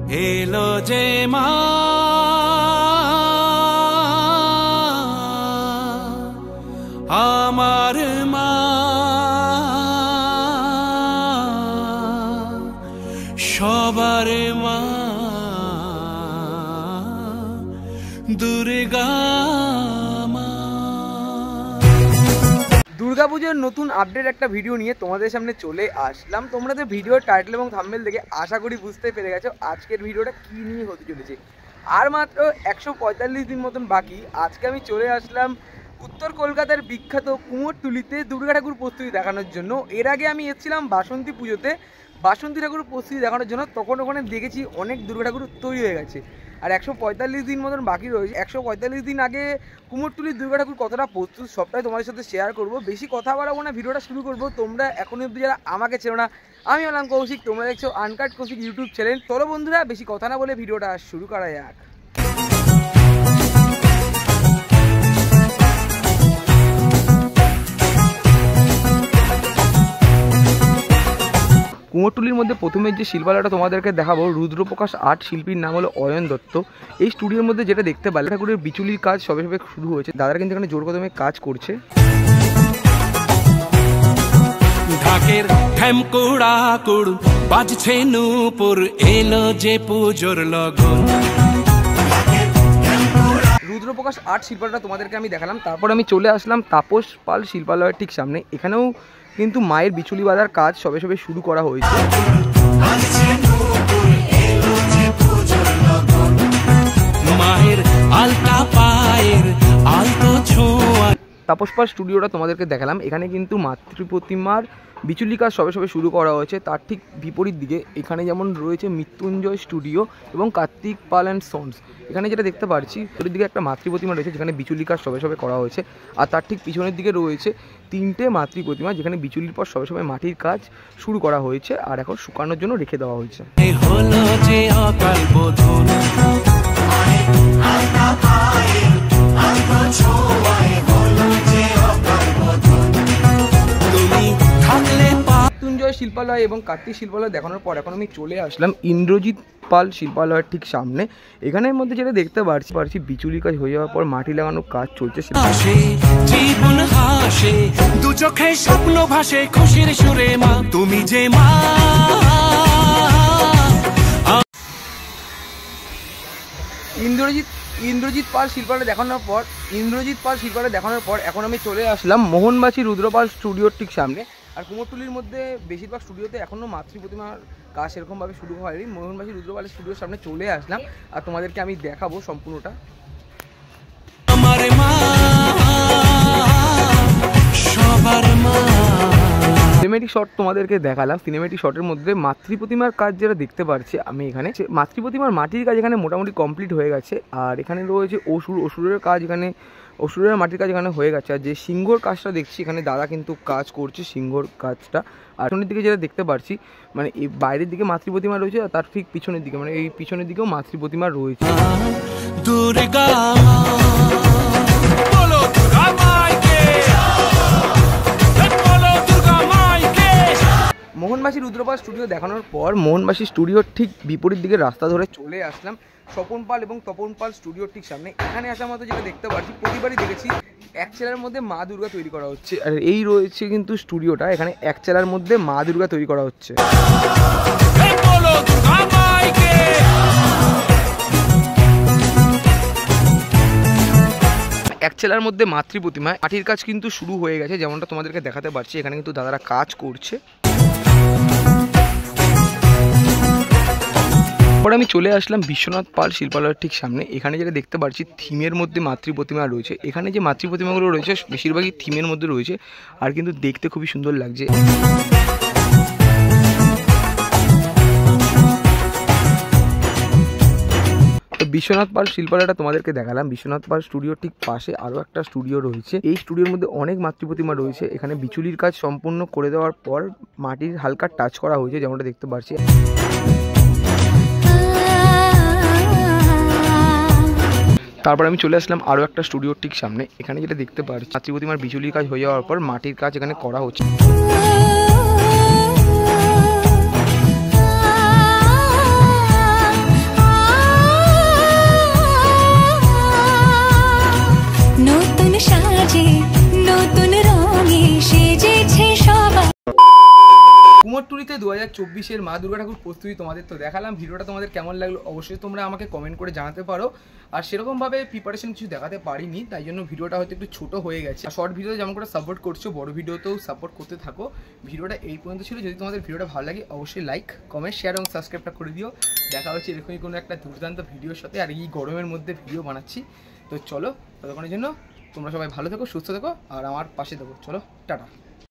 এলো যে মা আমার মা সবার মা দুর্গা মা। দুর্গাপুজোর নতুন আপডেট একটা ভিডিও নিয়ে তোমাদের সামনে চলে আসলাম। তোমরা তো ভিডিওর টাইটেল এবং থাম্বনেল দেখে আশা করি বুঝতে পেরে গেছো আজকের ভিডিওটা কী নিয়ে হতে চলেছে। আর মাত্র 145 দিন মতন বাকি। আজকে আমি চলে আসলাম উত্তর কলকাতার বিখ্যাত কুমোরটুলিতে দুর্গা ঠাকুর প্রস্তুতি দেখানোর জন্য। এর আগে আমি এসেছিলাম বাসন্তী পুজোতে বাসন্তী ঠাকুর প্রস্তুতি দেখানোর জন্য, তখন ওখানে দেখেছি অনেক দুর্গা ঠাকুর তৈরি হয়ে গেছে। আর 145 দিন মতন বাকি রয়েছে। 145 দিন আগে কুমোরটুলির দুর্গা ঠাকুর কতটা প্রস্তুত সবটাই তোমাদের সাথে শেয়ার করব। বেশি কথা বাড়াবো না, ভিডিওটা শুরু করব। তোমরা এখনো অবধি যারা আমাকে চেনো না, আমি হলাম কৌশিক, তোমরা দেখছো আনকাট কৌশিক ইউটিউব চ্যানেল। চলো বন্ধুরা, বেশি কথা না বলে ভিডিওটা শুরু করা যাক। কুমোরটুলির মধ্যে প্রথমে যে শিল্পালয়টা তোমাদেরকে দেখাবো, রুদ্রপ্রকাশ আর্ট, শিল্পীর নাম হলো অয়ন দত্ত। এই স্টুডিওর মধ্যে যেটা দেখতে পারলে ঠাকুরের বিচুলির কাজ সবে সবে শুরু হয়েছে। দাদারা কিন্তু এখানে জোর কদমে কাজ করছে। ঢাকের ঠেমকুড়া কুড় বাজছে নূপুর, এলো যে পুজোর লগন। রুদ্রপ্রকাশ আর্ট শিল্পালয়টা তোমাদেরকে আমি দেখালাম। তারপর আমি চলে আসলাম তাপস পাল শিল্পালয়ের ঠিক সামনে। এখানেও কিন্তু মায়ের বিচুলি বাঁধার কাজ সবে সবে শুরু করা হয়েছে। মায়ের আলতা পায়ের আলতো ছোঁয়া। তাপস পাল স্টুডিওটা তোমাদেরকে দেখালাম। এখানে কিন্তু মাতৃ প্রতিমার বিচুলি কাজ সবে সবে শুরু করা হয়েছে। তার ঠিক বিপরীত দিকে এখানে যেমন রয়েছে মৃত্যুঞ্জয় স্টুডিও এবং কার্তিক পাল অ্যান্ড সন্স। এখানে যেটা দেখতে পাচ্ছি ওর দিকে একটা মাতৃ প্রতিমা রয়েছে যেখানে বিচুলি কাজ সবে সবে করা হয়েছে। আর তার ঠিক পিছনের দিকে রয়েছে 3টে মাতৃ প্রতিমা যেখানে বিচুলির পর সবে সবে মাটির কাজ শুরু করা হয়েছে আর এখন শুকানোর জন্য রেখে দেওয়া হয়েছে। হলো যে অকাল বোধন, মৃত্যুঞ্জয় শিল্পালয় এবং কার্তিক শিল্পালয় দেখানোর পর এখন আমি চলে আসলাম ইন্দ্রজিৎ পাল শিল্পালয়ের ঠিক সামনে। এখানের মধ্যে যেটা দেখতে পারছি বিচুলি কাজ হয়ে যাওয়ার পর মাটি লাগানোর কাজ চলছে। জীবন হাসে দু চোখে স্বপ্ন ভাসে খুশির সুরে মা তুমি যে মা। ইন্দ্রজিৎ পাল শিল্পালয় দেখানোর পর এখন আমি চলে আসলাম মোহনবাসী রুদ্রপাল স্টুডিওর ঠিক সামনে। আর কুমোরটুলির মধ্যে বেশিরভাগ স্টুডিওতে এখনও মাতৃ প্রতিমার কাজ সেরকমভাবে শুরু হয়নি। মোহনবাসী রুদ্রপালের স্টুডিওর সামনে চলে আসলাম আর তোমাদেরকে আমি দেখাবো সম্পূর্ণটা। আমার মা সবার মা। সিনেমেটিক শট তোমাদেরকে দেখালাম। সিনেমেটিক শটের মধ্যে মাতৃ প্রতিমার কাজ যেটা দেখতে পাচ্ছি আমি এখানে, মাতৃ প্রতিমার মাটির কাজ এখানে মোটামুটি কমপ্লিট হয়ে গেছে। আর এখানে রয়েছে অসুরের কাজ, এখানে অসুরের মাটির কাজ এখানে হয়ে গেছে। আর যে সিংহর কাজটা দেখছি এখানে দাদা কিন্তু কাজ করছে সিংহর কাজটা। আর পিছনের দিকে যেটা দেখতে পাচ্ছি মানে এই বাইরের দিকে মাতৃ প্রতিমা রয়েছে আর তার ঠিক পিছনের দিকে মানে এই পিছনের দিকেও মাতৃ প্রতিমা রয়েছে। দুর্গা মোহনবাসী রুদ্রপাল স্টুডিও দেখানোর পর মোহনবাসী স্টুডিওর ঠিক বিপরীত দিকে রাস্তা ধরে চলে আসলাম স্বপন পাল এবং তপন পাল স্টুডিওর ঠিক সামনে। এখানে আসা মতো যেটা দেখতে পাচ্ছি প্রতিবারই দেখেছি এক চেলার মধ্যে মা দুর্গা তৈরি করা হচ্ছে। আর এই রয়েছে কিন্তু স্টুডিওটা, এখানে এক চেলার মধ্যে মা দুর্গা তৈরি করা হচ্ছে। এক চেলার মধ্যে মাতৃ প্রতিমা মাটির কাজ কিন্তু শুরু হয়ে গেছে, যেমনটা তোমাদেরকে দেখাতে পারছি। এখানে কিন্তু দাদারা কাজ করছে। পরে আমি চলে আসলাম বিশ্বনাথ পাল শিল্পালয়ের ঠিক সামনে। এখানে যেটা দেখতে পাচ্ছি থিমের মধ্যে মাতৃ প্রতিমা রয়েছে। এখানে যে মাতৃ প্রতিমাগুলো রয়েছে বেশিরভাগই থিমের মধ্যে রয়েছে আর কিন্তু দেখতে খুবই সুন্দর লাগছে। তো বিশ্বনাথ পাল শিল্পালয়টা তোমাদেরকে দেখালাম। বিশ্বনাথ পাল স্টুডিওর ঠিক পাশে আরও একটা স্টুডিও রয়েছে। এই স্টুডিওর মধ্যে অনেক মাতৃ প্রতিমা রয়েছে। এখানে বিচুলির কাজ সম্পূর্ণ করে দেওয়ার পর মাটির হালকা টাচ করা হয়েছে, যেমনটা দেখতে পাচ্ছি। তারপর আমি চলে আসলাম আরও একটা স্টুডিওর ঠিক সামনে। এখানে যেটা দেখতে পাচ্ছি মাতৃ প্রতিমার বিচুলির কাজ হয়ে যাওয়ার পর মাটির কাজ এখানে করা হচ্ছে। 2024-এর মা দুর্গা ঠাকুর প্রস্তুতি তোমাদের তো দেখালাম। ভিডিওটা তোমাদের কেমন লাগলো অবশ্যই তোমরা আমাকে কমেন্ট করে জানাতে পারো। আর সেরকমভাবে প্রিপারেশন কিছু দেখাতে পারিনি, তাই জন্য ভিডিওটা হয়তো একটু ছোট হয়ে গেছে। শর্ট ভিডিওতে যেমন করে সাপোর্ট করছো, বড় ভিডিওতেও সাপোর্ট করতে থাকো। ভিডিওটা এই পর্যন্ত ছিল। যদি তোমাদের ভিডিওটা ভালো লাগে অবশ্যই লাইক, কমেন্ট, শেয়ার এবং সাবস্ক্রাইবটা করে দিও। দেখা হচ্ছে এরকমই কোনো একটা দুর্দান্ত ভিডিওর সাথে। আর এই গরমের মধ্যে ভিডিও বানাচ্ছি, তো চলো ততক্ষণের জন্য তোমরা সবাই ভালো থেকো, সুস্থ থেকো আর আমার পাশে থেকো। চলো টাটা।